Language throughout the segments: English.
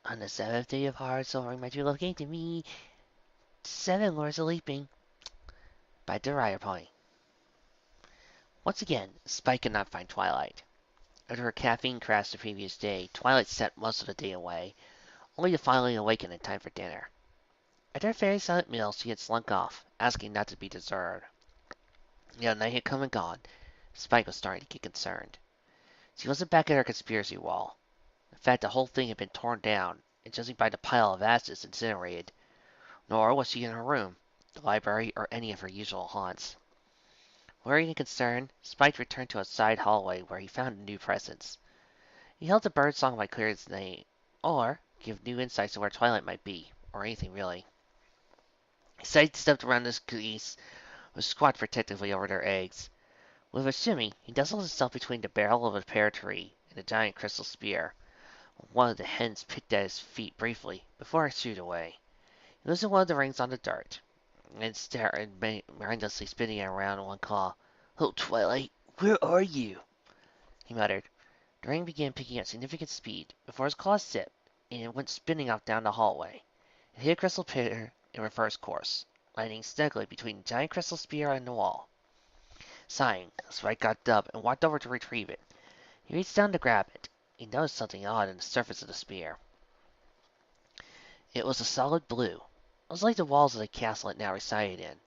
On the seventh day of Hearths Warming Pixie looking to me, seven lords are leaping by the drider point. Once again, Spike could not find Twilight. After her caffeine crash the previous day, Twilight slept most of the day away, only to finally awaken in time for dinner. After a very silent meal, she had slunk off, asking not to be disturbed. The night had come and gone. Spike was starting to get concerned. She wasn't back at her conspiracy wall. In fact, the whole thing had been torn down, and judging by the pile of ashes incinerated, nor was she in her room, the library, or any of her usual haunts. Worried and concerned, Spike returned to a side hallway where he found a new presence. He held the birdsong by Claire's name, or give new insights to where Twilight might be, or anything really. He sidestepped around his geese, who squat protectively over their eggs. With a shimmy, he nestled himself between the barrel of a pear tree and a giant crystal spear. One of the hens picked at his feet briefly, before it shooed away. He loosened one of the rings on the dart, and stared mindlessly spinning it around in one claw. "Oh, Twilight, where are you?" he muttered. The ring began picking up significant speed before his claws slipped, and it went spinning off down the hallway. It hit a crystal pillar in reverse course, landing snugly between the giant crystal spear and the wall. Sighing, Spike got up and walked over to retrieve it. He reached down to grab it. He noticed something odd in the surface of the spear. It was a solid blue. It was like the walls of the castle it now resided in.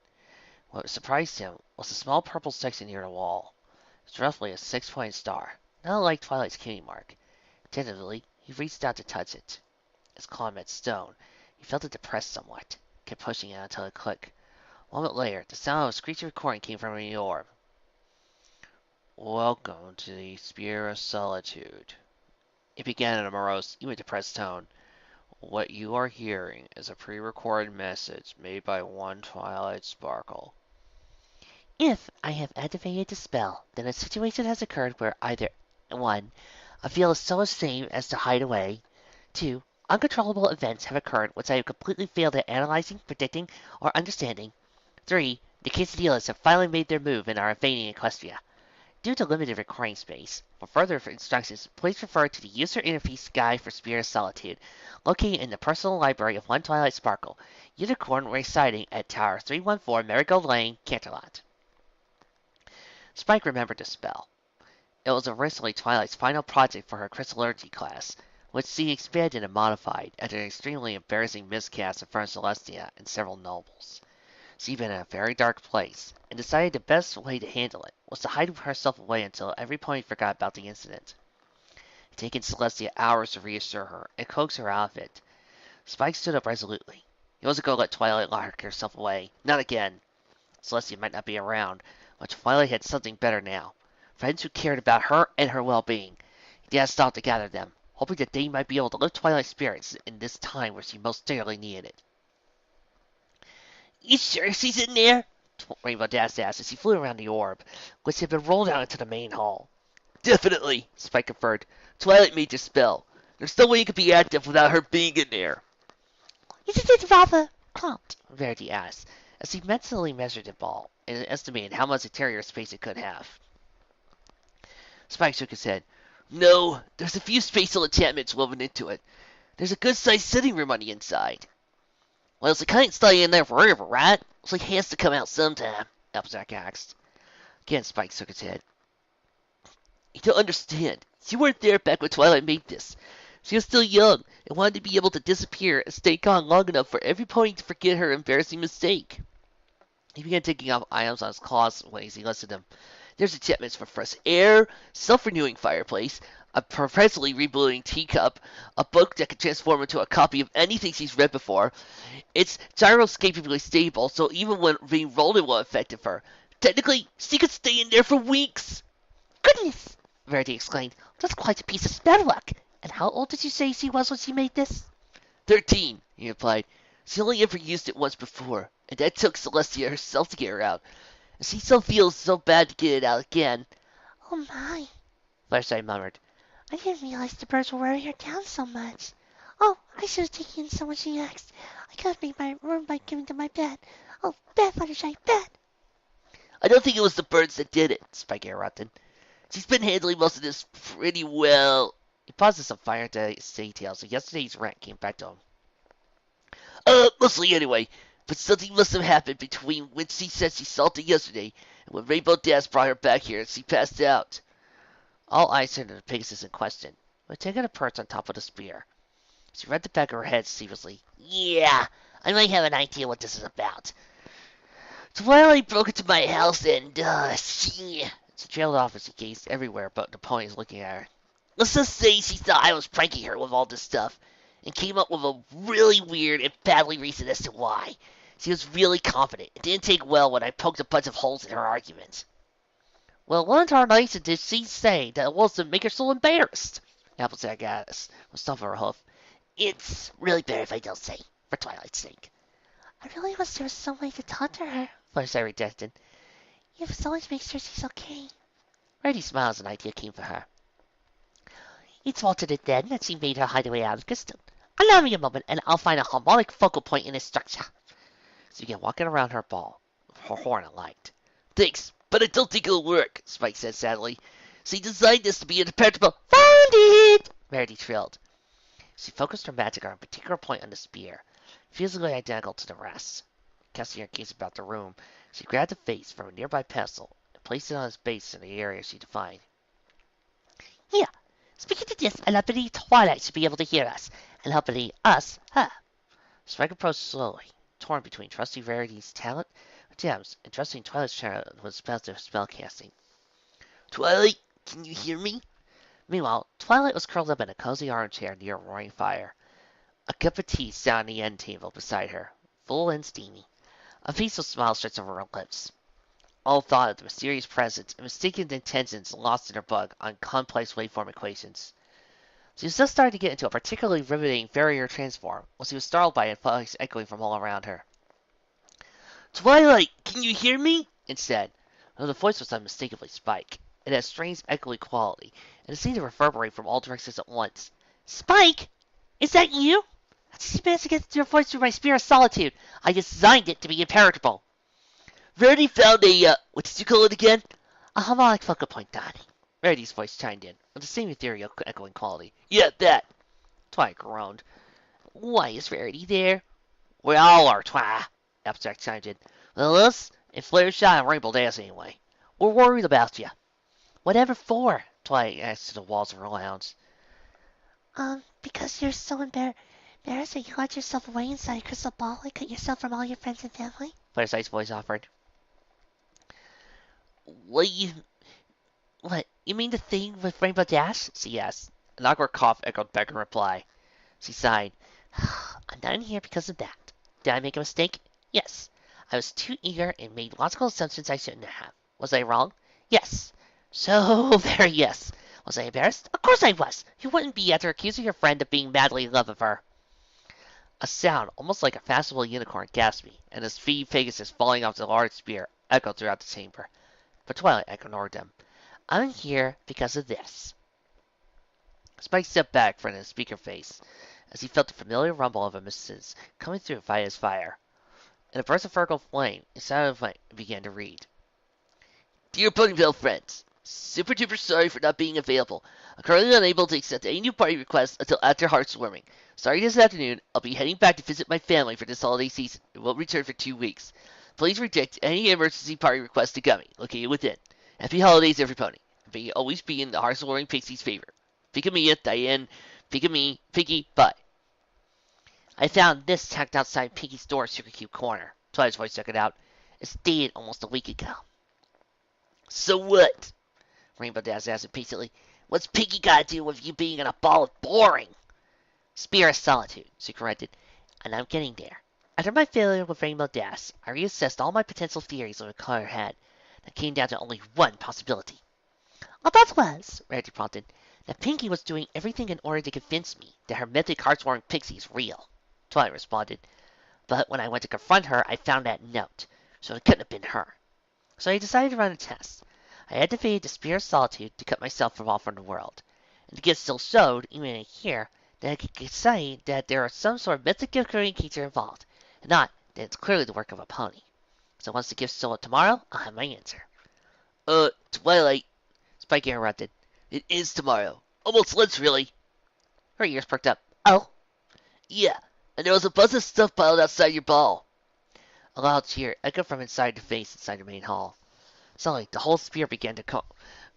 What surprised him was a small purple section near the wall. It was roughly a six-pointed star, not unlike Twilight's cutie mark. Tentatively, he reached out to touch it. His claw met stone. He felt it depress somewhat, kept pushing it until it clicked. A moment later, the sound of a screeching recording came from the orb. "Welcome to the Spear of Solitude," it began in a morose, even depressed tone. "What you are hearing is a pre-recorded message made by one Twilight Sparkle. If I have activated the spell, then a situation has occurred where either 1. I feel so ashamed as to hide away. 2. Uncontrollable events have occurred which I have completely failed at analyzing, predicting, or understanding. 3. The quesadillas have finally made their move and are invading Equestria. Due to limited recording space, for further instructions, please refer to the User Interface Guide for Spear of Solitude, located in the personal library of one Twilight Sparkle, Unicorn residing at Tower 314 Marigold Lane, Canterlot." Spike remembered the spell. It was originally Twilight's final project for her crystallurgy class, which she expanded and modified after an extremely embarrassing miscast in front of Celestia and several nobles. She'd been in a very dark place, and decided the best way to handle it was to hide herself away until everybody forgot about the incident. It had taken Celestia hours to reassure her and coax her out of it. Spike stood up resolutely. He wasn't going to let Twilight lock herself away. Not again. Celestia might not be around, but Twilight had something better now. Friends who cared about her and her well-being. He danced out to gather them, hoping that they might be able to lift Twilight's spirits in this time where she most dearly needed it. "You sure she's in there?" Rainbow Dash asked as he flew around the orb, which had been rolled out into the main hall. "Definitely," Spike confirmed. "Twilight made the spell. There's no way you could be active without her being in there." "Isn't it rather cramped?" Verity asked, as he mentally measured the ball and estimated how much interior space it could have. Spike shook his head. "No, there's a few spatial enchantments woven into it. There's a good-sized sitting room on the inside." "Well, she can't stay in there forever, right? She has to come out sometime," Applejack asked. Again, Spike shook his head. "You don't understand. She weren't there back when Twilight made this. She was still young and wanted to be able to disappear and stay gone long enough for every pony to forget her embarrassing mistake." He began taking off items on his claws as he listed them. "There's enchantments for fresh air, self-renewing fireplace, a perpetually rebooting teacup, a book that can transform into a copy of anything she's read before. It's gyroscopically stable, so even when being rolled it won't affect her. Technically, she could stay in there for weeks." "Goodness!" Verity exclaimed. "That's quite a piece of spell luck. And how old did you say she was when she made this?" 13, he replied. "She only ever used it once before, and that took Celestia herself to get her out. And she still feels so bad to get it out again." "Oh my," Flashlight murmured. "I didn't realize the birds were wearing her down so much. Oh, I should have taken in so much next. I could have made my room by giving them my bed. Oh, bed, Fluttershy, bed." "I don't think it was the birds that did it," Spike interrupted. "She's been handling most of this pretty well." He pauses some fire details, and yesterday's rant came back to him. Mostly anyway. But something must have happened between when she said she saw it yesterday and when Rainbow Dash brought her back here and she passed out. All eyes turned to the Pegasus in question, who had taken a perch on top of the spear. She read the back of her head seriously. Yeah, I might have an idea what this is about. Twilight broke into my house and, she trailed off as she gazed everywhere but the ponies looking at her. Let's just say she thought I was pranking her with all this stuff, and came up with a really weird and badly reason as to why. She was really confident. It didn't take well when I poked a bunch of holes in her argument. Well, what incarnation did she say that was to make her so embarrassed? Applejack asked, with stomp of her hoof. It's really better if I don't say, for Twilight's sake. I really wish there was some way to talk to her, Fluttershy rejected. You must always make sure she's okay. Reddy smiled as an idea came for her. It's all to the then that she made her hideaway out of crystal. Allow me a moment, and I'll find a harmonic focal point in its structure. She began walking around her ball, her horn alight. Thanks, but I don't think it'll work, Spike said sadly. She designed this to be impenetrable. Found it! Verity trilled. She focused her magic on a particular point on the spear, physically identical to the rest. Casting her gaze about the room, she grabbed a vase from a nearby pedestal and placed it on its base in the area she defined. Here, speaking to this, and I believe Twilight should be able to hear us, and help believe us, her. Spike approached slowly, torn between trusting Verity's talent with gems and trusting Twilight's talent with spellcasting. Twilight, can you hear me? Meanwhile, Twilight was curled up in a cozy armchair near a roaring fire. A cup of tea sat on the end table beside her, full and steamy. A peaceful smile stretched over her lips. All thought of the mysterious presence and mistaken intentions lost in her book on complex waveform equations. She was just starting to get into a particularly riveting Fourier transform when she was startled by a voice echoing from all around her. Twilight, can you hear me? It said, though the voice was unmistakably Spike. It had a strange echoey quality, and it seemed to reverberate from all directions at once. Spike? Is that you? I just managed to get your voice through my Spear of Solitude. I designed it to be impenetrable. Verity found a, what did you call it again? A harmonic focal point, Donnie. Verity's voice chimed in, with the same ethereal echoing quality. Yeah, that. Twilight groaned. Why is Verity there? We all are, Twilight. Abstract chimed in. Well, us and Fluttershy and Rainbow Dash anyway. We're worried about you. Whatever for? Twilight asked to the walls of her lounge. Because you're so embarrassed that you locked yourself away inside a crystal ball and cut yourself from all your friends and family? Fluttershy's voice offered. What, you mean the thing with Rainbow Dash? She asked. An awkward cough echoed back in reply. She sighed. I'm not in here because of that. Did I make a mistake? Yes. I was too eager and made logical assumptions I shouldn't have. Was I wrong? Yes. So very yes. Was I embarrassed? Of course I was. You wouldn't be after accusing your friend of being madly in love with her. A sound, almost like a fashionable unicorn, gasped me, and his feed Pegasus falling off the large spear echoed throughout the chamber. But Twilight ignored them. I'm here because of this. Spike stepped back from the speaker face as he felt the familiar rumble of a missive coming through via his fire. In a burst of vertical flame, he sat and began to read. Dear Ponyville friends, super duper sorry for not being available. I'm currently unable to accept any new party requests until after Hearths Warming. Starting this afternoon, I'll be heading back to visit my family for this holiday season and won't return for 2 weeks. Please reject any emergency party requests to Gummy, located within. Happy holidays, every pony. May always be in the Hearths Warming Pixie's favor. Pinkie, Diane, Pinkie, bye. I found this tacked outside Pinkie's door Secret Cube corner. Twilight's voice stuck it out. It's dated almost a week ago. So what? Rainbow Dash asked impatiently. What's Pinkie got to do with you being in a ball of boring? Spear of Solitude, she corrected. And I'm getting there. After my failure with Rainbow Dash, I reassessed all my potential theories on Color Head. That came down to only one possibility. Well, that was, Rarity prompted, that Pinkie was doing everything in order to convince me that her mythic Hearths Warming Pixie is real. Twilight responded. But when I went to confront her, I found that note, so it couldn't have been her. So I decided to run a test. I activated the Spear of Solitude to cut myself off from the world. And the gift still showed, even in here, that I could say that there is some sort of mythical creature involved, and not that it's clearly the work of a pony. So once the gift's sold tomorrow, I'll have my answer. Twilight, Spike interrupted. It is tomorrow. Almost lunch, really. Her ears perked up. Oh? Yeah, and there was a bunch of stuff piled outside your ball. A loud cheer echoed from inside the face inside the main hall. Suddenly, the whole sphere began to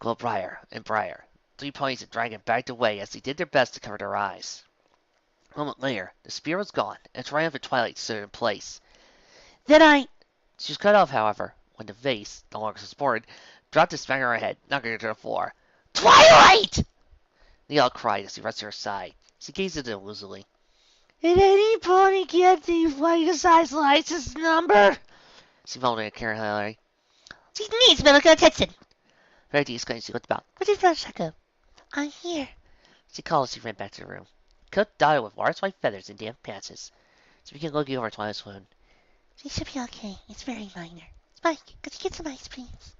glow brighter and brighter. 3 ponies and dragon backed away as they did their best to cover their eyes. A moment later, the spear was gone, and triumphant Twilight stood in place. Then She was cut off, however, when the vase, no longer supported, dropped to smack her head, knocking her to the floor. Twilight! They all cried as he rushed to her side. She gazed at them loosely. Did any pony get the flight-size license number? She mumbled at Karen Hillary. She needs medical attention. Verity exclaimed. She looked about. Where did Russia go? I'm here. She called as she ran back to the room. Coat dotted with large white feathers and damp patches. She began looking over Twilight's wound. She should be okay. It's very minor. Spike, could you get some ice, please?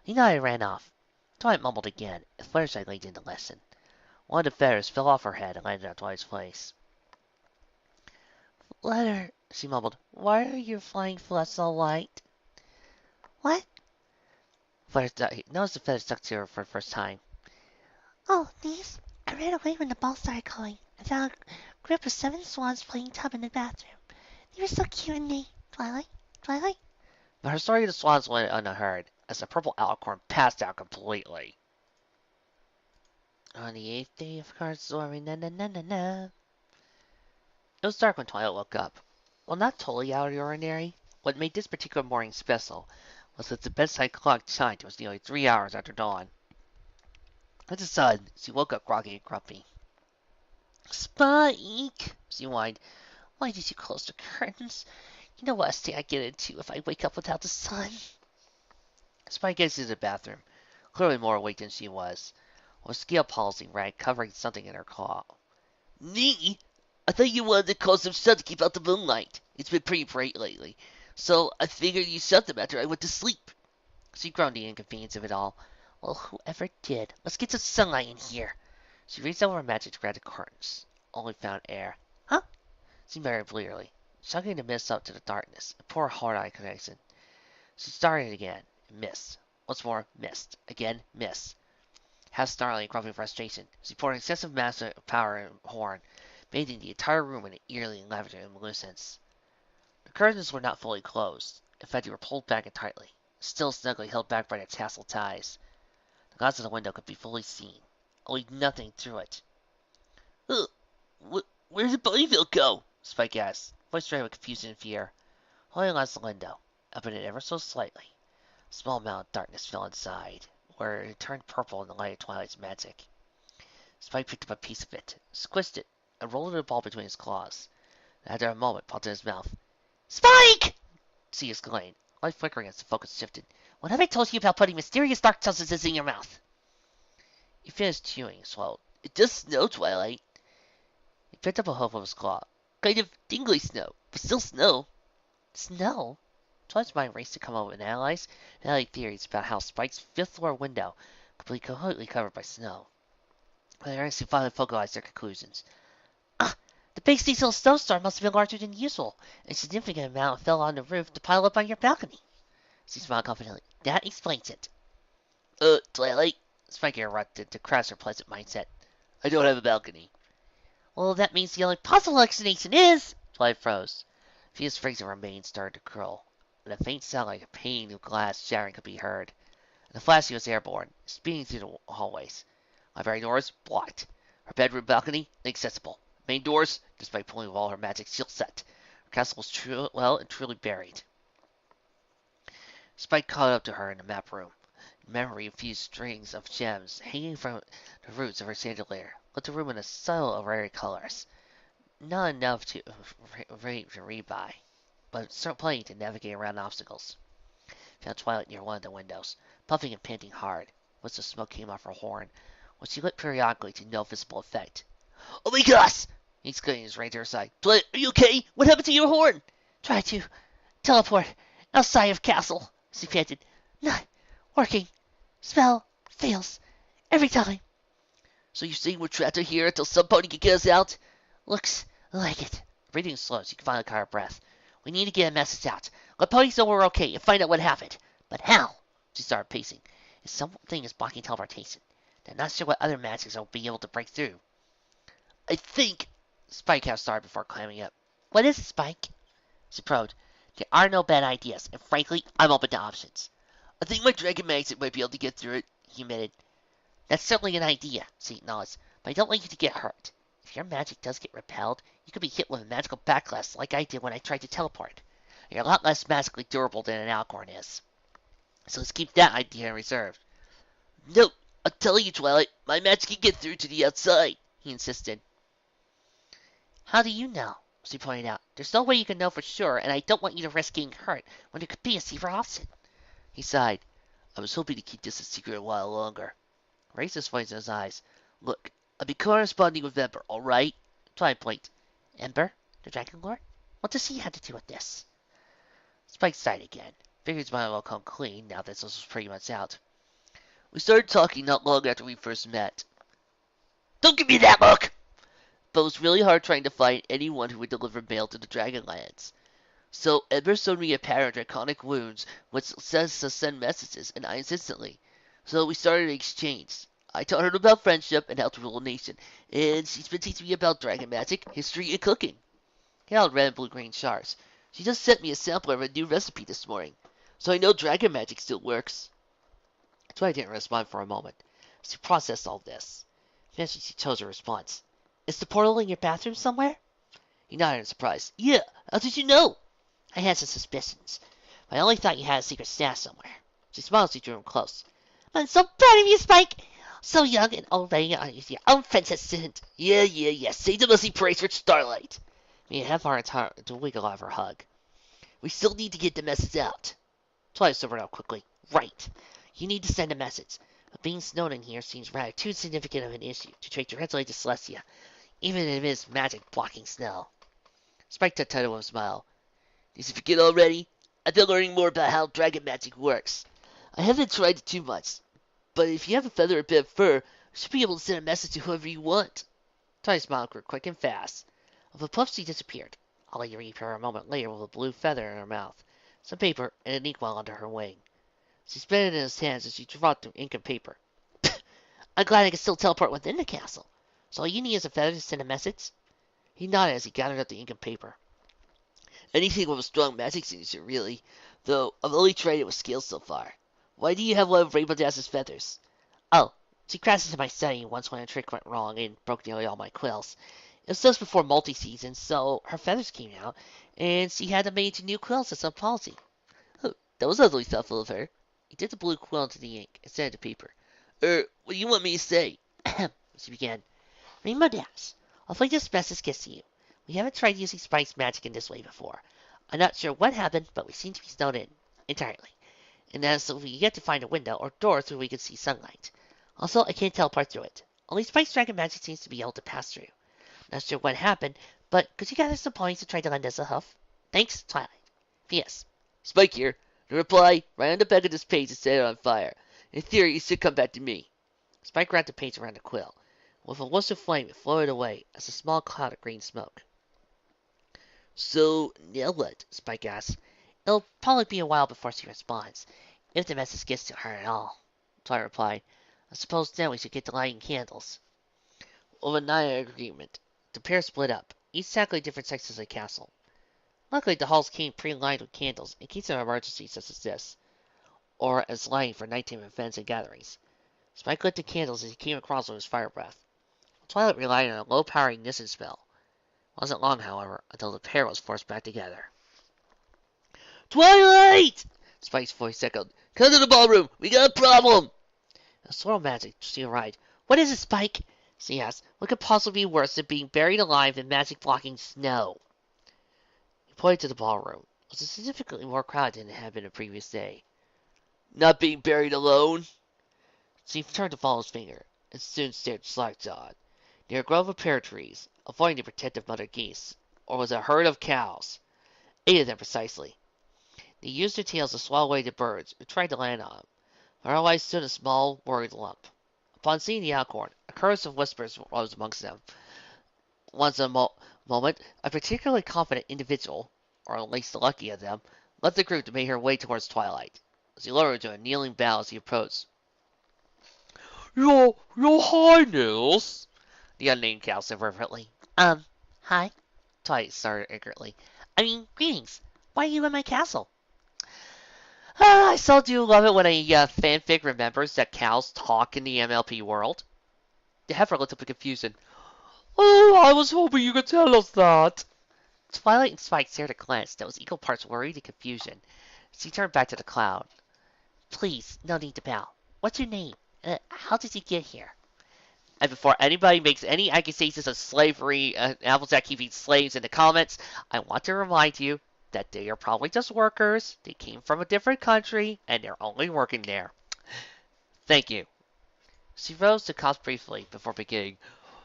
He nodded and ran off. Twilight mumbled again, and Fluttershy leaned in to listen. One of the feathers fell off her head and landed on Twilight's face. Flutter, she mumbled. Why are your flying flesh so light? What? Flutter noticed the feather stuck to her for the first time. Oh, these? I ran away when the ball started calling. I found a group of 7 swans playing tub in the bathroom. They were so cute and they... Twilight? But her story of the swans went unheard, as the purple alicorn passed out completely. On the 8th day of Hearths Warming, na-na-na-na-na. It was dark when Twilight woke up. While not totally out of the ordinary, what made this particular morning special was that the bedside clock chimed. It was nearly 3 hours after dawn. With the sun, she woke up groggy and grumpy. Spike, she whined. Why did you close the curtains? You know what a state I get into if I wake up without the sun. Spike exited the bathroom, clearly more awake than she was, with a scale palsy rag covering something in her claw. Me? I thought you wanted to close some sun to keep out the moonlight. It's been pretty bright lately, so I figured you shut them after I went to sleep. She groaned the inconvenience of it all. Well, whoever did, let's get some sunlight in here. She reached over her magic to grab the curtains, only found air. Huh? She muttered blearily, chugging the mist up to the darkness, a poor hard-eye connection. She started again, and missed. Once more, missed. Again, missed. Half snarling and grumbling frustration, she poured an excessive mass of power and horn, bathing the entire room in an eerily lavender luminescence. The curtains were not fully closed. In fact, they were pulled back and tightly, still snugly held back by their tassel ties. The glass of the window could be fully seen, only nothing through it. Where did Bunnyville go? Spike asked, voice drained with confusion and fear. Holding on to the window, opened it ever so slightly. A small amount of darkness fell inside, where it turned purple in the light of Twilight's magic. Spike picked up a piece of it, squished it, and rolled it in a ball between his claws. After a moment, popped in his mouth. Spike! She exclaimed, light flickering as the focus shifted. What have I told you about putting mysterious dark substances in your mouth? He finished chewing and swallowed. It does snow, Twilight. He picked up a hoof of his claw. Kind of tingly snow, but still snow. Snow? Twilight's mind raced to come up with and analyze theories about how Spike's 5th floor window could be completely covered by snow. But they earnestly finally focalized their conclusions. The big seasonal snowstorm must have been larger than usual, and a significant amount fell on the roof to pile up on your balcony. She smiled confidently. That explains it. Twilight, Spike interrupted to crash her pleasant mindset. I don't have a balcony. Well, that means the only possible explanation is... Twilight froze. Fia's freaks of her mane started to curl, and a faint sound like a pane of glass shattering could be heard. In a flash, she was airborne, speeding through the hallways. Library doors, blocked. Her bedroom balcony, inaccessible. Main doors, despite pulling with all her magic, still set. Her castle was well and truly buried. Spike caught up to her in the map room. Memory infused strings of gems hanging from the roots of her chandelier lit the room in a subtle array of colors. Not enough to read by, but certainly plenty to navigate around obstacles. Found Twilight near one of the windows, puffing and panting hard. Wisps of smoke came off her horn, which she lit periodically to no visible effect. Oh my gosh! He exclaimed as he ran to her side. Twilight, are you okay? What happened to your horn? Try to teleport outside of castle, she panted. Not working. Spell fails every time. So you're saying we're trapped in here until somebody can get us out? Looks like it. Breathing slow, she could finally caught her breath. We need to get a message out. Let ponies know we're okay and find out what happened. But how? She started pacing. If something is blocking teleportation, then not sure what other magics will be able to break through. I think Spike half started before climbing up. What is it, Spike? She probed. There are no bad ideas, and frankly, I'm open to options. I think my dragon magnet might be able to get through it, he admitted. That's certainly an idea, she acknowledged, but I don't want you to get hurt. If your magic does get repelled, you could be hit with a magical backlash like I did when I tried to teleport. You're a lot less magically durable than an Alcorn is. So let's keep that idea in reserve. No, I'll tell you, Twilight, my magic can get through to the outside, he insisted. How do you know? She pointed out. There's no way you can know for sure, and I don't want you to risk getting hurt when there could be a safer option. He sighed. I was hoping to keep this a secret a while longer. Raised his voice in his eyes. Look, I'll be corresponding with Ember, all right? Twilight blinked. Ember? The Dragon Lord? What does he have to do with this? Spike sighed again. Figured his mind will come clean now that this was pretty much out. We started talking not long after we first met. Don't give me that look! But it was really hard trying to find anyone who would deliver mail to the Dragonlands. So Ember showed me a pattern of draconic runes which says to send messages, and I instantly. So we started an exchange. I taught her about friendship and how to rule a nation, and she's been teaching me about dragon magic, history, and cooking. He held red and blue-green shards. She just sent me a sampler of a new recipe this morning, so I know dragon magic still works. Twilight didn't respond for a moment. She processed all this. Eventually she chose her response. Is the portal in your bathroom somewhere? He nodded in surprise. Yeah, how did you know? I had some suspicions, but I only thought you had a secret stash somewhere. She smiled as she drew him close. I'm so proud of you, Spike! So young and already on your own fence assistant. Yeah. Say the messy praise for Starlight. Mia half heart to wiggle out of her hug. We still need to get the message out. Twilight sobered up quickly. Right. You need to send a message. But being snowed in here seems rather too significant of an issue to try to translate to Celestia, even if it is magic blocking snow. Spike tutted with a smile. Did you forget already? I've been learning more about how dragon magic works. I haven't tried it too much, but if you have a feather or a bit of fur, you should be able to send a message to whoever you want. Twilight's smile grew quick and fast. With a puff, she disappeared. Ollie reappeared a moment later with a blue feather in her mouth, some paper, and an inkwell under her wing. She spread it in his hands as she trot through ink and paper. I'm glad I can still teleport within the castle. So all you need is a feather to send a message? He nodded as he gathered up the ink and paper. Anything with a strong magic signature, really. Though I've only tried it with scales so far. Why do you have one of Rainbow Dash's feathers? Oh, she crashed into my study once when a trick went wrong and broke nearly all my quills. It was just before multi-season, so her feathers came out, and she had to make new quills as a policy. Oh, that was ugly thoughtful of her. He dipped the blue quill into the ink and sent it to paper. What do you want me to say? She began. Rainbow Dash, hopefully this message gets to you. We haven't tried using Spike's magic in this way before. I'm not sure what happened, but we seem to be snowed in. Entirely. And that is so we get to find a window or door through we can see sunlight. Also, I can't teleport through it. Only Spike's dragon magic seems to be able to pass through. Not sure what happened, but could you gather some points to try to lend us a hoof? Thanks, Twilight. P.S. Spike here. The reply, right on the back of this page and set it on fire. In theory, it should come back to me. Spike wrapped the page around the quill. With a wisp of flame, it floated away as a small cloud of green smoke. So, now what? Spike asked. It'll probably be a while before she responds, if the message gets to her at all. Twilight replied. I suppose then we should get to lighting candles. With a night agreement, the pair split up, each tackling different sections of the castle. Luckily, the halls came pre-lined with candles in case of emergencies such as this, or as lighting for nighttime events and gatherings. Spike lit the candles as he came across with his fire breath. Twilight relied on a low-power ignition spell. It wasn't long, however, until the pair was forced back together. Twilight! Spike's voice echoed. Come to the ballroom! We got a problem! A swirl of magic, she arrived. What is it, Spike? She asked. What could possibly be worse than being buried alive in magic-blocking snow? He pointed to the ballroom. It was significantly more crowded than it had been the previous day. Not being buried alone? She turned to follow his finger, and soon stared slack-jawed. Near a grove of pear trees, avoiding the protective mother geese, or was a herd of cows. 8 of them precisely. They used their tails to swallow away the birds, who tried to land on them, but otherwise stood a small, worried lump. Upon seeing the acorn, a chorus of whispers rose amongst them. Once a moment, a particularly confident individual, or at least the lucky of them, left the group to make her way towards Twilight. She lowered to a kneeling bow as he approached. Your Highness! The unnamed cow said reverently. Hi, Twilight started angrily. Greetings. Why are you in my castle? I so do love it when a fanfic remembers that cows talk in the MLP world. The heifer looked up in confusion. Oh, I was hoping you could tell us that. Twilight and Spike shared a glance that was equal parts worried and confusion. She turned back to the cloud. Please, no need to bow. What's your name? How did you get here? And before anybody makes any accusations of slavery, Applejack keeping slaves in the comments, I want to remind you that they are probably just workers. They came from a different country, and they're only working there. Thank you. She rose to cough briefly before beginning.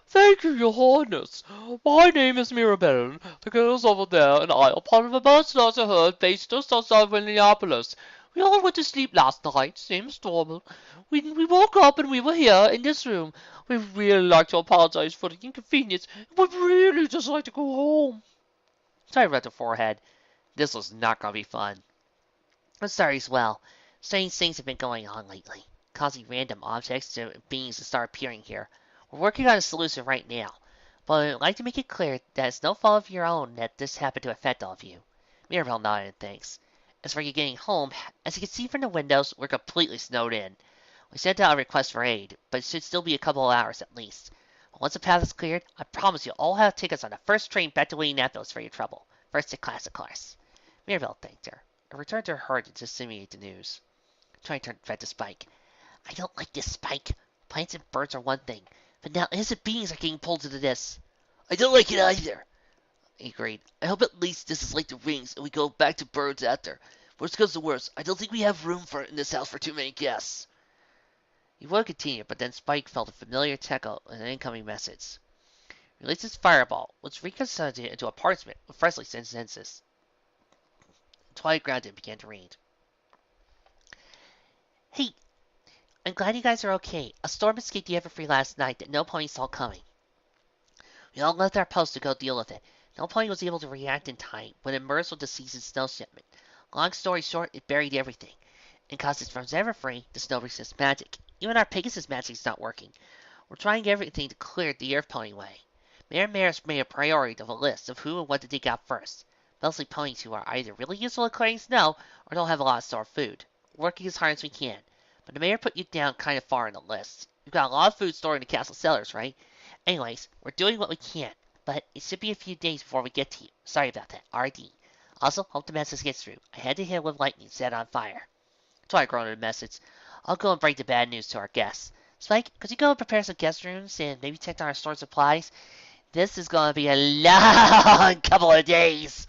Thank you, Your Highness. My name is Mirabelle. The girls over there and I are part of a bird-slaughter herd based just outside of Minneapolis. We all went to sleep last night, same as normal. We woke up and we were here in this room. We'd really like to apologize for the inconvenience. We'd really just like to go home. Sorry about the forehead. This was not going to be fun. I'm sorry as well. Strange things have been going on lately, causing random objects and beings to start appearing here. We're working on a solution right now, but I'd like to make it clear that it's no fault of your own that this happened to affect all of you. Mirabelle nodded in thanks. As for you getting home, as you can see from the windows, we're completely snowed in. We sent out a request for aid, but it should still be a couple of hours at least. Once the path is cleared, I promise you'll all have tickets on the first train back to Indianapolis for your trouble. First class, of course. Mirabelle thanked her, and returned to her heart to disseminate the news. Trying to turn back to Spike. I don't like this, Spike. Plants and birds are one thing, but now innocent beings are getting pulled into this. I don't like it either, he agreed. I hope at least this is like the rings and we go back to birds after. Worst comes to worst, I don't think we have room for it in this house for too many guests. He would continue, but then Spike felt a familiar tickle in an incoming message. Released his fireball, which reconstructed into a parchment with freshly sent census. Twilight grounded and began to read. Hey, I'm glad you guys are okay. A storm escaped the Everfree last night that no pony saw coming. We all left our post to go deal with it. No pony was able to react in time when it merged with the season's snow shipment. Long story short, it buried everything. And cause it's from Everfree, the snow resists magic. Even our Pegasus magic's not working. We're trying everything to clear the Earth Pony way. Mayor Maris made a priority of a list of who and what to dig out first. Mostly ponies who are either really useful at clearing snow or don't have a lot of stored food. We're working as hard as we can. But the mayor put you down kind of far in the list. You've got a lot of food stored in the castle cellars, right? Anyways, we're doing what we can. But it should be a few days before we get to you. Sorry about that. R.D. Also, hope the message gets through. I had to hit it with lightning set on fire. Twilight groaned in the message. I'll go and break the bad news to our guests. Spike, could you go and prepare some guest rooms and maybe check on our stored supplies? This is going to be a long couple of days.